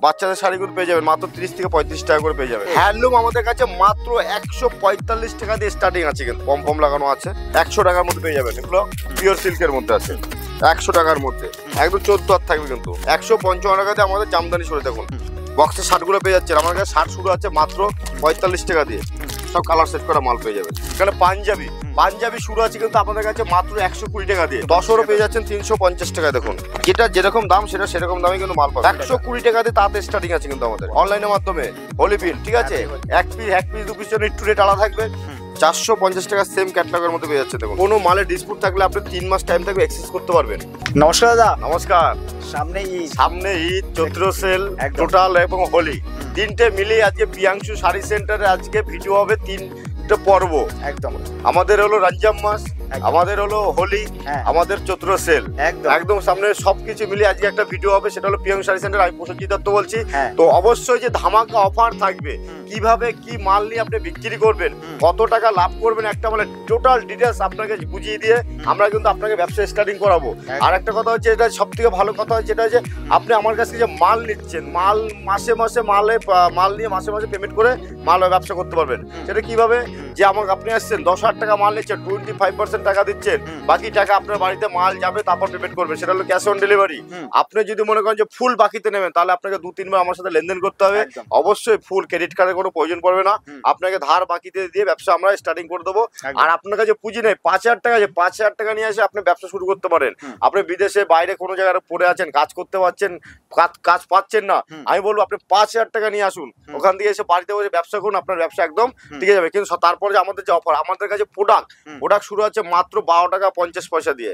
বাচ্চাদের শাড়িগুলো পেয়ে যাবেন মাত্র 30 থেকে 35 টাকা করে পেয়ে যাবেন। হ্যান্ডলুম আমাদের কাছে মাত্র 145 টাকা দিয়ে স্টার্টিং আছে, কিন্তু পম পম লাগানো আছে। 100 টাকার মধ্যে পেয়ে যাবেন। এগুলো পিওর সিল্কের মধ্যে আছে, 100 টাকার মধ্যে একদম 14 হাত থাকবে। কিন্তু 155 টাকাতে আমাদের জামদানি সরে দেখুন বক্সের শার্টগুলো পেয়ে যাচ্ছে। আমার কাছে শার্ট শুরু আছে মাত্র 45 টাকা দিয়ে, সব কালার সেট করা মাল পেয়ে যাবেন। এখানে পাঞ্জাবি শুরু আছে কিন্তু আপনাদের কাছে মাত্র 120 টাকা দিয়ে, 10 পেয়ে যাচ্ছেন 350 টাকা। দেখুন যেটা যেরকম দাম সেটা সেরকম দামে কিন্তু মাল পাবেন। 120 টাকা দিয়ে তাতে স্টার্টিং আছে কিন্তু আমাদের অনলাইনের মাধ্যমে হোলি পিন, ঠিক আছে। এক পিস দু পিস জন্য একটু রেট আলাদা থাকবে। 450 টাকা সেম ক্যাটালগের মধ্যে পেয়ে যাচ্ছে। দেখুন কোনো মালে ডিসপুট থাকলে আপনি 3 মাস টাইম থাকবে এক্সচেঞ্জ করতে পারবেন। নমস্কার দাদা। নমস্কার। সামনে ঈদ, চৈত্র সেল টোটাল এবং হোলি তিনটে মিলিয়ে আজকে প্রিয়াংশু শাড়ি সেন্টারে আজকে ভিডিও হবে। তিনটে পর্ব একদম। আমাদের হলো রমজান মাস, আমাদের হলো হোলি, আমাদের চৈত্র সেল, একদম সামনে সবকিছু মিলিয়ে আজকে একটা ভিডিও হবে। সেটা হলো প্রিয়াংশু শাড়ি সেন্টার। আমি প্রসেনজিৎ দত্ত বলছি। তো অবশ্যই যে ধামাকা অফার থাকবে, কিভাবে কি মাল নিয়ে আপনি বিক্রি করবেন, কত টাকা লাভ করবেন, একটা মানে টোটাল ডিটেলস আপনাকে বুঝিয়ে দিয়ে আমরা কিন্তু আপনাকে ব্যবসা স্টার্টিং করাবো। আর একটা কথা হচ্ছে, এটা সব থেকে ভালো কথা হচ্ছে এটা যে আপনি আমার কাছ থেকে যে মাল নিচ্ছেন, মাল মাসে মাল নিয়ে মাসে পেমেন্ট করে মাল ব্যবসা করতে পারবেন। সেটা কিভাবে, যে আমাকে আপনি আসছেন 10,000 টাকা মাল নিচ্ছেন, 25% টাকা দিচ্ছেন, বাকি টাকা আপনার বাড়িতে মাল যাবে তারপর পেমেন্ট করবেন। সেটা হলো ক্যাশ অন ডেলিভারি। আপনি যদি মনে করেন যে ফুল বাকিতে নেবেন, তাহলে আপনাকে 2-3 বার আমার সাথে লেনদেন করতে হবে। অবশ্যই ফুল ক্রেডিট কার্ডের কোনো প্রয়োজন পড়বে না, আপনাকে ধার বাকিতে দিয়ে ব্যবসা আমরা স্টার্টিং করে দেবো। আর আপনার কাছে পুঁজি নেই, 5,000 টাকা, যে 5,000 টাকা নিয়ে এসে আপনি ব্যবসা শুরু করতে পারেন। আপনি বিদেশে বাইরে কোনো জায়গায় পড়ে আছেন, কাজ করতে পারছেন, কাজ পাচ্ছেন না, আমি বলবো আপনি 5,000 টাকা নিয়ে আসুন, ওখান থেকে এসে বাড়িতে বসে ব্যবসা করুন, আপনার ব্যবসা একদম টিকে যাবে। কিন্তু তারপরে আমাদের যে অফার, আমাদের কাছে প্রোডাক্ট শুরু আছে মাত্র 12 টাকা 50 পয়সা দিয়ে,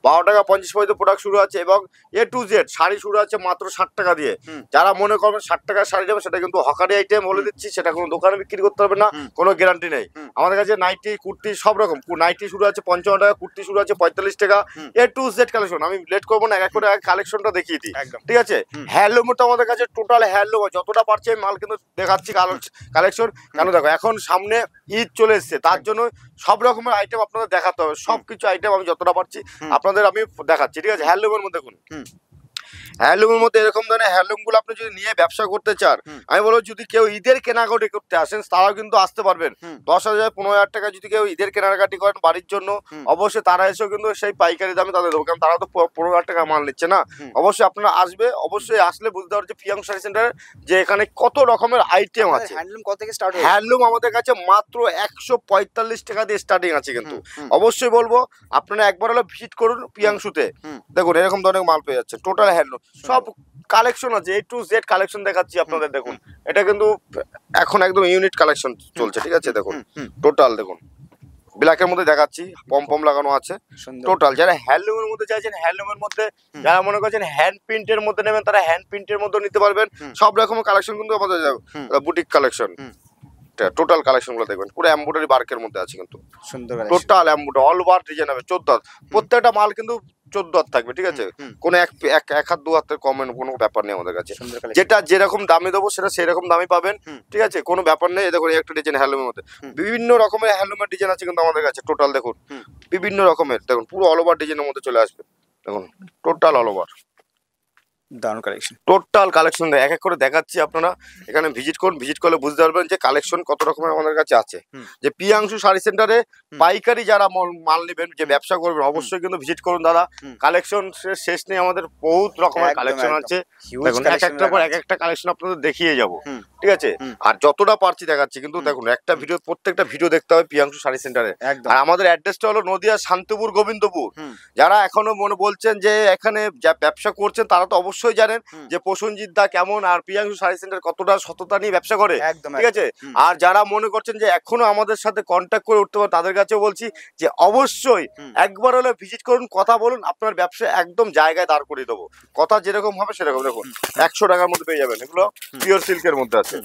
12 টাকা 50 পয়সা প্রোডাক্ট শুরু আছে। এবং A to Z শাড়ি শুরু আছে মাত্র 60 টাকা দিয়ে। যারা মনে করবেন 60 টাকার শাড়ি যাবে, সেটা কিন্তু হকারি আইটেম বলে দিচ্ছি, সেটা কোনো দোকানে বিক্রি করতে হবে না, কোনো গ্যারান্টি নেই। আমাদের কাছে নাইটি, কুর্তি সব রকম। নাইটি শুরু আছে 55 টাকা, কুর্তি শুরু আছে 45 টাকা। A to Z collection. আমি লেট করবো না, এক করে কালেকশনটা দেখিয়ে দিই, ঠিক আছে। হ্যান্ডলুমটা আমাদের কাছে টোটাল হ্যান্ডলুম, যতটা পারছে মাল কিন্তু দেখাচ্ছি কালেকশন। কেন দেখো, এখন সামনে ঈদ চলে এসছে, তার জন্য সব রকমের আইটেম আপনাদের দেখাতে হবে। সবকিছু আইটেম আমি যতটা পারছি আপনাদের আমি দেখাচ্ছি, ঠিক আছে। হ্যান্ডলুমের মধ্যে দেখুন, হ্যান্ডলুমের মধ্যে এরকম ধরনের হ্যান্ডলুম গুলো আপনি যদি নিয়ে ব্যবসা করতে চান, আমি বলবো যদি কেউ ঈদের কেনাকাটি করতে আসেন তারাও কিন্তু আসতে পারবেন। 10,000 15,000 টাকা যদি কেউ ঈদের কেনাকাটি করেন বাড়ির জন্য, অবশ্যই তারা এসেও কিন্তু সেই পাইকারি দামে তাদের দেবো, কারণ তারা তো 15,000 টাকা মাল নিচ্ছে না। অবশ্যই আপনারা আসবে, অবশ্যই আসলে বুঝতে পারছে প্রিয়াংশু শাড়ি সেন্টারে যে এখানে কত রকমের আইটেম আছে। হ্যান্ডলুম আমাদের কাছে মাত্র 145 টাকা দিয়ে স্টার্টিং আছে। কিন্তু অবশ্যই বলবো আপনারা একবার হলো ভিজিট করুন প্রিয়াংশুতে। দেখুন এরকম ধরনের মাল পেয়ে যাচ্ছে, টোটাল হ্যান্ডলুম সব কালেকশন আছে, A to Z কালেকশন দেখাচ্ছি আপনাদের। দেখুন এটা কিন্তু এখন একদম ইউনিক কালেকশন চলছে, ঠিক আছে। দেখুন টোটাল দেখুন ব্ল্যাকের মধ্যে দেখাচ্ছি, পম লাগানো আছে টোটাল। যারা হ্যান্ডলুমের মধ্যে চাইছেন, হ্যান্ডলুমের মধ্যে যারা মনে করছেন হ্যান্ড প্রিন্টের মধ্যে নেবেন, তারা হ্যান্ড প্রিন্টের মধ্যে নিতে পারবেন। সব রকমের কালেকশন কিন্তু আমাদের বুটিক কালেকশন। টোটাল কালেকশন গুলো দেখবেন পুরো এমব্রয়ডারি ওয়ার্কের মধ্যে আছে, কিন্তু total embroidery all over design হবে। 14 প্রত্যেকটা মাল কিন্তু 14 হাত থাকবে, ঠিক আছে। কোনো এক হাত 2 হাতের কমের কোনো ব্যাপার নেই আমাদের কাছে। যেটা যেরকম দামে দেবো সেটা সেরকম দামে পাবেন, ঠিক আছে, কোনো ব্যাপার নেই। দেখুন একটা ডিজাইন হ্যান্ডলুমের মধ্যে বিভিন্ন রকমের হ্যান্ডলুমের ডিজাইন আছে কিন্তু আমাদের কাছে। টোটাল দেখুন বিভিন্ন রকমের, দেখুন পুরো অল ওভার ডিজাইনের মধ্যে চলে আসবে। দেখুন টোটাল অল ওভার দারুণ কালেকশন, টোটাল কালেকশন এক এক করে দেখাচ্ছি। আপনারা এখানে ভিজিট করুন, ভিজিট করলে বুঝতে পারবেন যে কালেকশন কত রকমের আমাদের কাছে আছে। যে প্রিয়াংশু শাড়ি সেন্টারে পাইকারি যারা মাল নেবেন, যে ব্যবসা করবেন, অবশ্যই কিন্তু ভিজিট করুন দাদা। কালেকশন শেষ নেই, আমাদের বহুত রকমের কালেকশন আছে। দেখুন এক একটা পর এক একটা কালেকশন আপনাদের দেখিয়ে যাবো, ঠিক আছে। আর যতটা পারছি দেখাচ্ছি, কিন্তু দেখুন একটা ভিডিও, প্রত্যেকটা ভিডিও দেখতে হবে প্রিয়াংশু শাড়ি সেন্টারে। আর আমাদের অ্যাড্রেসটা হলো নদিয়া শান্তিপুর গোবিন্দপুর। যারা এখনো মনে বলছেন যে এখানে যা ব্যবসা করছেন, তারা তো অবশ্যই জানেন যে প্রসেনজিৎ দা কেমন আর প্রিয়াংশু শাড়ি সেন্টার কতটা সততা নিয়ে ব্যবসা করে, ঠিক আছে। আর যারা মনে করছেন যে এখনো আমাদের সাথে কন্ট্যাক্ট করে উঠতে পারে, তাদের কাছে বলছি যে অবশ্যই একবার হলে ভিজিট করুন, কথা বলুন, আপনার ব্যবসা একদম জায়গায় দাঁড় করে দেবো। কথা যেরকম হবে সেরকম। দেখুন 100 টাকার মধ্যে পেয়ে যাবেন, এগুলো পিওর সিল্কের মধ্যে আছে।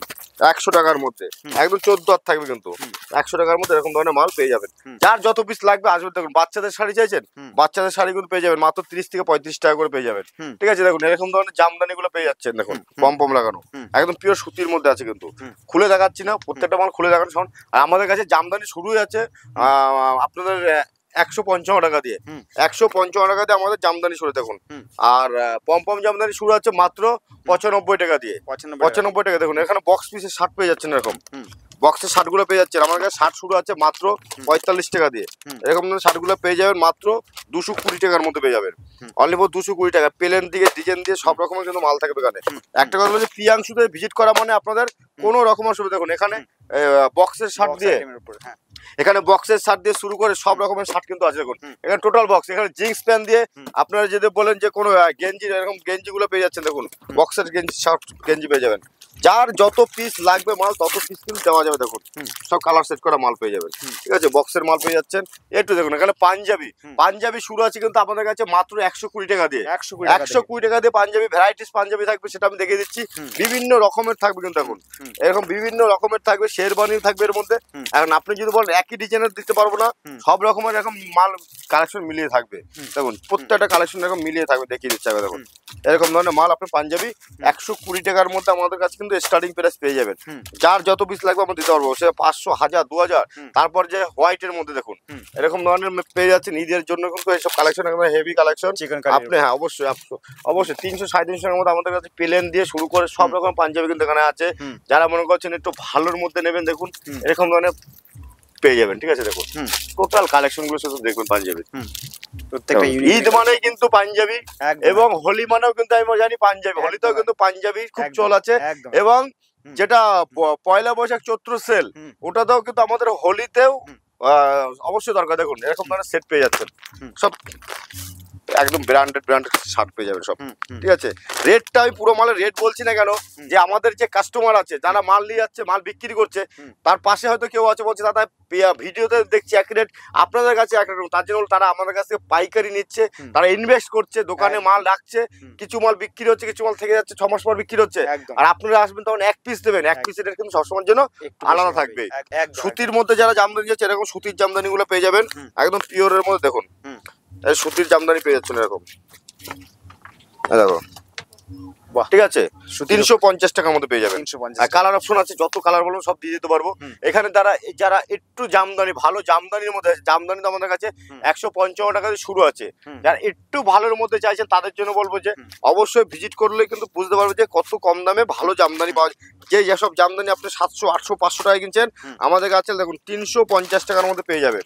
100 টাকার মধ্যে একদম 14 হাত থাকবে, কিন্তু 100 টাকার মধ্যে এরকম ধরনের মাল পেয়ে যাবেন। যার যত পিস লাগবে আসবে। দেখুন বাচ্চাদের শাড়ি চাইছেন, বাচ্চাদের শাড়ি কিন্তু পেয়ে যাবেন মাত্র 30 থেকে 35 টাকা করে পেয়ে যাবেন, ঠিক আছে। দেখুন এরকম ধরনের জামদানি গুলো পেয়ে যাচ্ছেন। দেখুন পম লাগানো একদম পিওর সুতির মধ্যে আছে, কিন্তু খুলে দেখাচ্ছি না, প্রত্যেকটা মাল খুলে দেখানো। আর আমাদের কাছে জামদানি শুরুই আছে আপনাদের 155 টাকা দিয়ে। 155 টাকা দিয়ে আমাদের জামদানি শুরু দেখুন। আর পমপম জামদানি শুরু আছে মাত্র 95 টাকা দিয়ে। 95 টাকা দেখুন। এখানে বক্স পিসের শার্ট পেয়ে যাচ্ছেন এরকম। বক্সের শার্টগুলো পেয়ে যাচ্ছেন আমার কাছে। শার্ট শুরু আছে মাত্র 45 টাকা দিয়ে। এরকম শার্টগুলো পেয়ে যাবেন মাত্র 220 টাকার মধ্যে পেয়ে যাবেন। অনলি ফর 220 টাকা। প্লেন দিয়ে ডিজাইন দিয়ে সব রকমের কিন্তু মাল থাকবে এখানে। একটা কথা হলো যে প্রিয়াংশুতে ভিজিট করা মানে আপনাদের কোনো রকম অসুবিধা দেখুন। এখানে বক্সের শার্ট দিয়ে, এখানে বক্সের শার্ট দিয়ে শুরু করে সব রকমের শার্ট কিন্তু আছে দেখুন। এখানে টোটাল বক্স। এখানে জিন্স প্যান্ট দিয়ে আপনারা যদি বলেন যে কোনো গেঞ্জি, এরকম গেঞ্জিগুলো পেয়ে যাচ্ছেন দেখুন। বক্সের গেঞ্জি, শার্ট গেঞ্জি পেয়ে যাবেন। যার যত পিস লাগবে মাল তত পিস কিন্তু দেওয়া যাবে দেখুন। সব কালার সেট করা মাল পেয়ে যাবেন। ঠিক আছে, বক্সের মাল পেয়ে যাচ্ছেন। একটু দেখুন এখানে পাঞ্জাবি শুরু আছে কিন্তু আপনাদের কাছে মাত্র 120 টাকা দিয়ে। 120 টাকা দিয়ে পাঞ্জাবি, ভ্যারাইটিস পাঞ্জাবি থাকবে, সেটা আমি দেখিয়ে দিচ্ছি। বিভিন্ন রকমের থাকবে কিন্তু এখন, এরকম বিভিন্ন রকমের থাকবে। শেরবানি থাকবে এর মধ্যে। এখন আপনি যদি বলেন একই ডিজাইনের দিতে পারবো না, সব রকমের এরকম মাল কালেকশন মিলিয়ে থাকবে দেখুন। প্রত্যেকটা কালেকশন এরকম মিলিয়ে থাকবে, দেখিয়ে দিচ্ছে আগে দেখুন। এরকম ধরনের মাল আপনি পাঞ্জাবি 120 টাকার মধ্যে আমাদের কাছে কিন্তু স্টার্টিং প্রাইস পেয়ে যাবেন। যার যত পিস লাগবে আমরা দিতে পারবো, সে 500, 1000, 2000। তারপর যে হোয়াইটের মধ্যে দেখুন এরকম ধরনের পেয়ে যাচ্ছেন। ঈদের জন্য কিন্তু এইসব কালেকশন একদম হেভি কালেকশন আপনি। হ্যাঁ, অবশ্যই 300, 350 টাকার মধ্যে আমাদের কাছে প্লেন দিয়ে শুরু করে সব রকম পাঞ্জাবি কিন্তু এখানে আছে। যারা মনে করছেন একটু ভালোর মধ্যে নেবেন দেখুন এরকম ধরনের পেয়ে যাবেন। ঠিক আছে, দেখুন টোটাল কালেকশন গুলো শুধু দেখুন পাঞ্জাবি। ঈদ মানেই কিন্তু পাঞ্জাবি, এবং হোলি মানেও কিন্তু আমি জানি পাঞ্জাবি। হোলিতেও কিন্তু পাঞ্জাবি খুব চল আছে। এবং যেটা পয়লা বৈশাখ চৈত্র সেল, ওটাতেও কিন্তু আমাদের হোলিতেও অবশ্যই দরকার। দেখুন এরকম ধরনের সেট পেয়ে যাচ্ছেন সব, একদম ব্র্যান্ডেড শার্ট পেয়ে যাবেন সব। ঠিক আছে, রেটটা আমি পুরো মালের রেট বলছি না কেন, যে আমাদের যে কাস্টমার আছে যারা মাল নিয়ে যাচ্ছে, মাল বিক্রি করছে, তার পাশে হয়তো কেউ আছে বলছে দাদা ভিডিওতে দেখছি এক রেট, আপনাদের কাছে এক রকম। তার জন্য তারা আমাদের কাছে পাইকারি নিচ্ছে, তারা ইনভেস্ট করছে, দোকানে মাল রাখছে, কিছু মাল বিক্রি হচ্ছে, কিছু মাল থেকে যাচ্ছে, 6 মাস পর বিক্রি হচ্ছে। আর আপনারা আসবেন তখন এক পিস দেবেন, এক পিসের রেট কিন্তু সবসময়ের জন্য আলাদা থাকবে। সুতির মধ্যে যারা জামদানি যাচ্ছে এরকম সুতির জামদানি গুলো পেয়ে যাবেন একদম পিওরের মধ্যে। দেখুন সুতির জামদানি পেয়ে যাচ্ছেন এরকম, দেখো। ঠিক আছে, 350 টাকার মধ্যে পেয়ে যাবেন। কালার অপশন আছে, যত কালার বলুন সব দিয়ে দিতে পারবো। এখানে যারা একটু জামদানি, ভালো জামদানির মধ্যে, জামদানি তো আমাদের কাছে 155 টাকা দিয়ে শুরু আছে। যারা একটু ভালোর মধ্যে চাইছেন তাদের জন্য বলবো যে অবশ্যই ভিজিট করলে কিন্তু বুঝতে পারবে যে কত কম দামে ভালো জামদানি পাওয়া যায়। যেসব জামদানি আপনি 700, 800, 500 টাকায় কিনছেন, আমাদের কাছে দেখুন 350 টাকার মধ্যে পেয়ে যাবেন।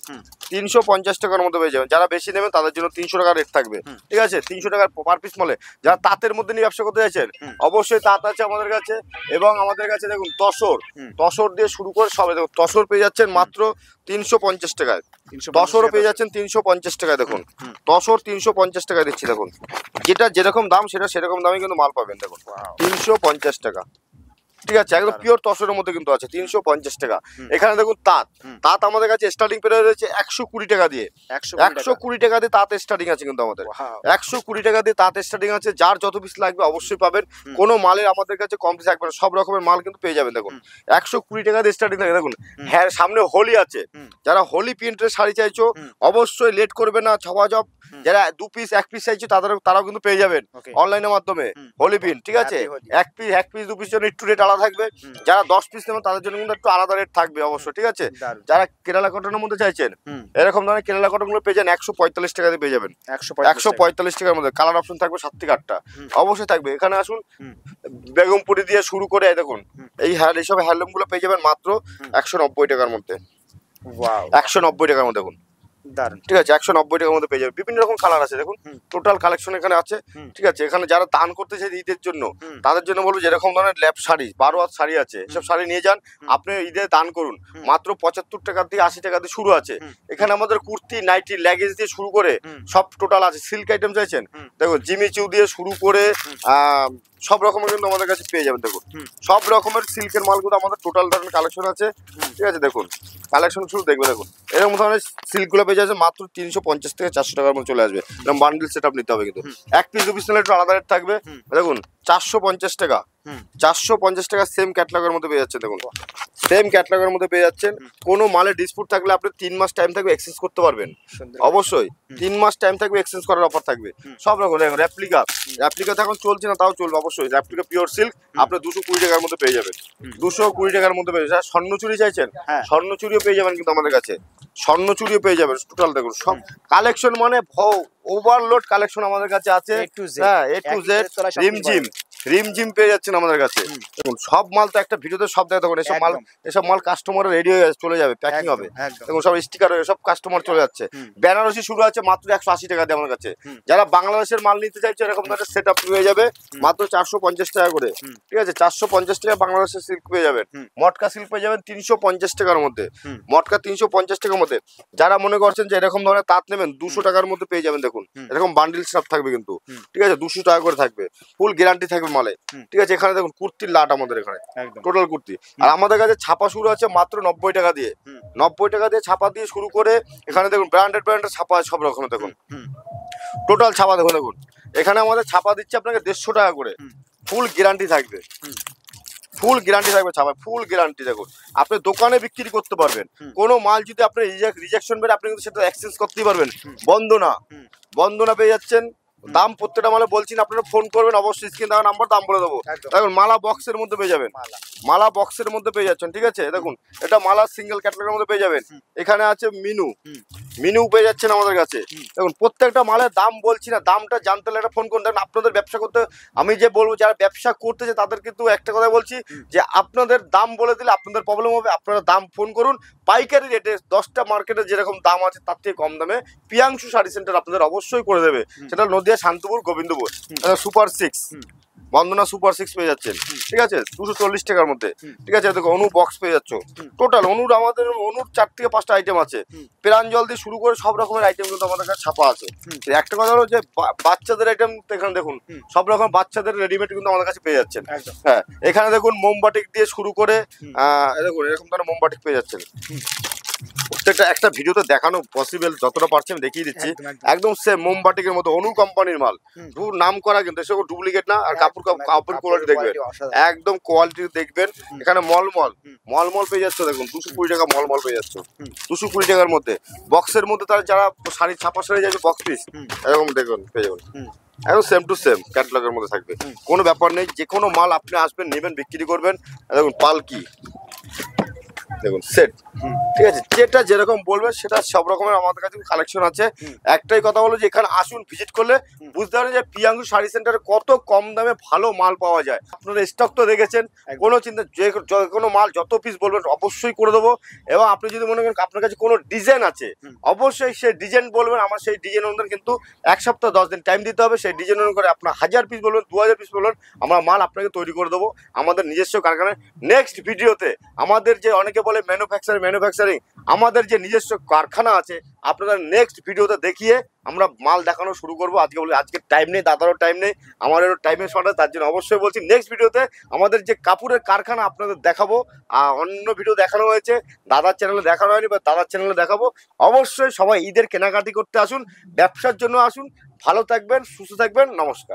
350 টাকার মধ্যে পেয়ে যাবেন। যারা বেশি নেবেন তাদের জন্য 300 টাকা রেট থাকবে। ঠিক আছে, 300 টাকার পার পিস মলে। যারা তাঁতের মধ্যে নিয়ে ব্যবসা করতে চাইছেন, অবশ্যই তাঁত আছে আমাদের কাছে। এবং আমাদের কাছে দেখুন তসর দিয়ে শুরু করে সব দেখুন। তসর পেয়ে যাচ্ছেন মাত্র 350 টাকায়। তসরও পেয়ে যাচ্ছেন 350 টাকায়। দেখুন তসর 350 টাকায় দিচ্ছি। দেখুন যেটা যেরকম দাম সেটা সেরকম দামে কিন্তু মাল পাবেন। দেখুন 350 টাকা। ঠিক আছে, একদম পিওর তসরের মধ্যে কিন্তু আছে 350 টাকা। এখানে দেখুন তাঁত আমাদের কাছে স্টার্টিং প্রাইস রয়েছে 120 টাকা দিয়ে। 120 টাকা দিয়ে তাঁত স্টার্টিং আছে কিন্তু আমাদের। 120 টাকা দিয়ে তাঁত স্টার্টিং আছে। যার যত পিস লাগবে অবশ্যই পাবেন। কোনো মালের আমাদের কাছে কম পিস থাকবে না, সব রকমের মাল কিন্তু পেয়ে যাবেন। দেখুন 120 টাকা দিয়ে স্টার্টিং থাকে। দেখুন হ্যাঁ, সামনে হোলি আছে, যারা হোলি প্রিন্টের শাড়ি চাইছো অবশ্যই লেট করবে না, ঝপাঝপ। যারা 2 পিস 1 পিস চাইছো তারাও কিন্তু পেয়ে যাবেন অনলাইনের মাধ্যমে হোলি প্রিন্ট। ঠিক আছে, 1 পিস 2 পিস জন্য একটু রেট আলাদা থাকবে। যারা 10 পিস নেবেন তাদের জন্য কিন্তু একটু আলাদা রেট থাকবে অবশ্যই। ঠিক আছে, যারা কেরালা কটনের মধ্যে চাইছেন এরকম ধরনের কেরালা কটন গুলো পেয়ে যান 145 টাকা দিয়ে পেয়ে যাবেন। 145 টাকার মধ্যে কালার অপশন থাকবে 7 থেকে 8টা অবশ্যই থাকবে। এখানে আসুন, বেগমপুরি দিয়ে শুরু করে দেখুন এইসব হ্যান্ডলুম গুলো পেয়ে যাবেন মাত্র 190 টাকার মধ্যে। 190 টাকার মধ্যে দেখুন। ঠিক আছে, 190 টাকার মধ্যে পেয়ে যাবে। বিভিন্ন রকম কালার আছে, দেখুন টোটাল কালেকশন এখানে আছে। ঠিক আছে, এখানে যারা দান করতে চাই ঈদের জন্য তাদের জন্য বলবো যেরকম ধরনের ল্যাপ শাড়ি, 12 হাত শাড়ি আছে, এসব শাড়ি নিয়ে যান, আপনি ঈদে দান করুন। মাত্র 75 টাকা থেকে 80 টাকা দিয়ে শুরু আছে। এখানে আমাদের কুর্তি, নাইটি, লেগিংস দিয়ে শুরু করে সব টোটাল আছে। সিল্ক আইটেম চাইছেন, দেখুন জিমিচু দিয়ে শুরু করে সব রকমের কিন্তু আমাদের কাছে পেয়ে যাবেন। দেখুন সব রকমের সিল্কের মালগুলো আমাদের টোটাল ধরনের কালেকশন আছে। ঠিক আছে, দেখুন কালেকশন শুরু দেখবে। দেখুন এরকম ধরনের সিল্কগুলো পেয়ে যাচ্ছে মাত্র 350 থেকে 400 টাকার মধ্যে চলে আসবে। এরকম বান্ডিল সেট আপ নিতে হবে কিন্তু। 1 পিস 2 পিস নিলে একটু আলাদা রেট থাকবে। দেখুন 450 টাকা 450 টাকা সেম ক্যাটালগের মধ্যে পেয়ে যাচ্ছেন। দেখুন সেম ক্যাটালগের মধ্যে পেয়ে যাচ্ছেন। কোনো মালে ডিসপুট থাকলে আপনি 3 মাস টাইম থাকবে এক্সচেঞ্জ করতে পারবেন। অবশ্যই 3 মাস টাইম থাকবে এক্সচেঞ্জ করার অফার থাকবে। সব রকম দেখুন রেপ্লিকা তো এখন চলছে না, তাও চলবে অবশ্যই। রেপ্লিকা পিওর সিল্ক আপনি 220 টাকার মধ্যে পেয়ে যাবেন। 220 টাকার মধ্যে পেয়ে যাবেন। স্বর্ণচুরি চাইছেন, স্বর্ণচুরিও পেয়ে যাবেন কিন্তু আমাদের কাছে, স্বর্ণচুরিও পেয়ে যাবেন। টোটাল দেখুন সব কালেকশন মানে ওভারলোড কালেকশন আমাদের কাছে আছে। হ্যাঁ, এ টু জেড রিমঝিম পেয়ে যাচ্ছেন আমাদের কাছে। দেখুন সব মাল তো একটা ভিডিওতে সব দেখা, দেখুন এসব মাল কাস্টমার রেডি হয়ে চলে যাবে, প্যাকিং হবে। দেখুন সব স্টিকার হয়ে সব কাস্টমার চলে যাচ্ছে। বেনারসি শুরু আছে মাত্র 180 টাকা দিয়ে আমার কাছে। যারা বাংলাদেশের মাল নিতে চাইছে এরকম ধরনের সেট আপ পেয়ে যাবে মাত্র 450 টাকা করে। ঠিক আছে, 450 টাকা বাংলাদেশের সিল্ক পেয়ে যাবেন। মটকা সিল্ক পেয়ে যাবেন 350 টাকার মধ্যে। মটকা 350 টাকার মধ্যে। যারা মনে করছেন যে এরকম ধরনের তাঁত নেবেন 200 টাকার মধ্যে পেয়ে যাবেন। দেখুন এরকম বান্ডিল সব থাকবে কিন্তু, ঠিক আছে, 200 টাকা করে থাকবে, ফুল গ্যারান্টি থাকবে মালে। ঠিক আছে, এখানে দেখুন কুর্তির লাট আমাদের এখানে টোটাল কুর্তি। আর আমাদের কাছে ছাপা শুরু আছে মাত্র 90 টাকা দিয়ে। 90 টাকা দিয়ে ছাপা দিয়ে শুরু করে এখানে দেখুন ব্র্যান্ডেড ছাপা সব রকম। দেখুন টোটাল ছাপা দেখুন, দেখুন এখানে আমাদের ছাপা দিচ্ছে আপনাকে 150 টাকা করে। ফুল গ্যারান্টি থাকবে, ফুল গ্যারান্টি থাকবে ছাপায়, ফুল গ্যারান্টি। দেখুন আপনি দোকানে বিক্রি করতে পারবেন। কোনো মাল যদি আপনি রিজেকশন বেড়ে আপনি কিন্তু সেটা এক্সচেঞ্জ করতেই পারবেন। বন্দনা পেয়ে যাচ্ছেন। দাম প্রত্যেকটা মালে বলছি না, আপনারা ফোন করবেন অবশ্যই, স্ক্রিন দেওয়া নাম্বার দাম বলে দেবো। দেখুন মালা বক্সের মধ্যে পেয়ে যাবেন, মালা বক্সের মধ্যে পেয়ে যাচ্ছেন। ঠিক আছে, দেখুন এটা মালা সিঙ্গেল ক্যাটালগের মধ্যে পেয়ে যাবেন। এখানে আছে মিনু পেয়ে যাচ্ছেন আমাদের কাছে। দেখুন প্রত্যেকটা মালের দাম বলছি না, দামটা জানতে হলে একটা ফোন করুন। দেখুন আপনাদের ব্যবসা করতে আমি যে বলবো, যারা ব্যবসা করতেছে তাদের কিন্তু একটা কথা বলছি যে আপনাদের দাম বলে দিলে আপনাদের প্রবলেম হবে। আপনারা দাম ফোন করুন পাইকারি রেটে, 10টা মার্কেটে যেরকম দাম আছে তার থেকে কম দামে পিয়াংশু শাড়ি সেন্টার আপনাদের অবশ্যই করে দেবে। সেটা নদিয়া, শান্তিপুর, গোবিন্দপুর। সুপার 6 বন্দনা সুপার 6 পেয়ে যাচ্ছেন। ঠিক আছে, 240 টাকার মধ্যে। ঠিক আছে, দেখো অনু বক্স পেয়ে যাচ্ছ। টোটাল আমাদের 4 থেকে 5টা আইটেম আছে। প্রাঞ্জল দিয়ে শুরু করে সব রকমের আইটেম কিন্তু আমাদের কাছে ছাপা আছে। একটা কথা হলো যে বাচ্চাদের আইটেম এখানে দেখুন সব রকম বাচ্চাদের রেডিমেড কিন্তু আমাদের কাছে পেয়ে যাচ্ছেন। হ্যাঁ, এখানে দেখুন মোমবাটিক দিয়ে শুরু করে দেখুন এরকম ধরনের মোমবাটিক পেয়ে যাচ্ছেন। প্রত্যেকটা একটা ভিডিওতে দেখানো পসিবল যতটা পারছি আমি দেখিয়ে দিচ্ছি। একদম সেম মোমবাটিকের মতো অনু কোম্পানির মাল, নাম করা কিন্তু এসব ডুপ্লিকেট না। আর কাপড় কোয়ালিটি দেখবেন, একদম কোয়ালিটি দেখবেন। এখানে মলমল পেয়ে যাচ্ছে। দেখুন 220 টাকা মলমল পেয়ে যাচ্ছে, 220 টাকার মধ্যে। বক্সের মধ্যে তারা যারা শাড়ি ছাপা শাড়ি যাবে বক্স পিস এরকম দেখুন পেয়ে যাবেন। একদম সেম টু সেম ক্যাটালগের মধ্যে থাকবে, কোনো ব্যাপার নেই। যে কোনো মাল আপনি আসবেন নেবেন বিক্রি করবেন। দেখুন পালকি দেখুন সেট। ঠিক আছে, যেটা যেরকম বলবেন সেটা সব রকমের আমাদের কাছে কালেকশন আছে। একটাই কথা হলো যে এখানে আসুন, ভিজিট করলে বুঝতে পারেন যে পিয়াংশু শাড়ি সেন্টারে কত কম দামে ভালো মাল পাওয়া যায়। আপনারা স্টক তো দেখেছেন, কোনো চিন্তা, যে কোনো মাল যত পিস বলবেন অবশ্যই করে দেবো। এবং আপনি যদি মনে করেন আপনার কাছে কোনো ডিজাইন আছে অবশ্যই সেই ডিজাইন বলবেন, আমার সেই ডিজাইন অনুযায়ী কিন্তু 1 সপ্তাহ 10 দিন টাইম দিতে হবে। সেই ডিজাইন অনুযায়ী আপনার 1000 পিস বলবেন, 2000 পিস বলবেন, আমরা মাল আপনাকে তৈরি করে দেবো আমাদের নিজস্ব কারখানায়। নেক্সট ভিডিওতে আমাদের যে অনেকে বলে ম্যানুফ্যাকচারিং, আমাদের যে নিজস্ব কারখানা আছে আপনারা নেক্সট ভিডিওতে দেখিয়ে আমরা মাল দেখানো শুরু করবো। আজকে বলি আজকে টাইম নেই, দাদারও টাইম নেই, আমাদেরও টাইমের শর্টেজ, তার জন্য অবশ্যই বলছি নেক্সট ভিডিওতে আমাদের যে কাপড়ের কারখানা আপনাদের দেখাবো। অন্য ভিডিও দেখানো হয়েছে, দাদার চ্যানেলে দেখানো হয়নি, বা দাদার চ্যানেলে দেখাবো। অবশ্যই সবাই ঈদের কেনাকাটি করতে আসুন, ব্যবসার জন্য আসুন। ভালো থাকবেন, সুস্থ থাকবেন, নমস্কার।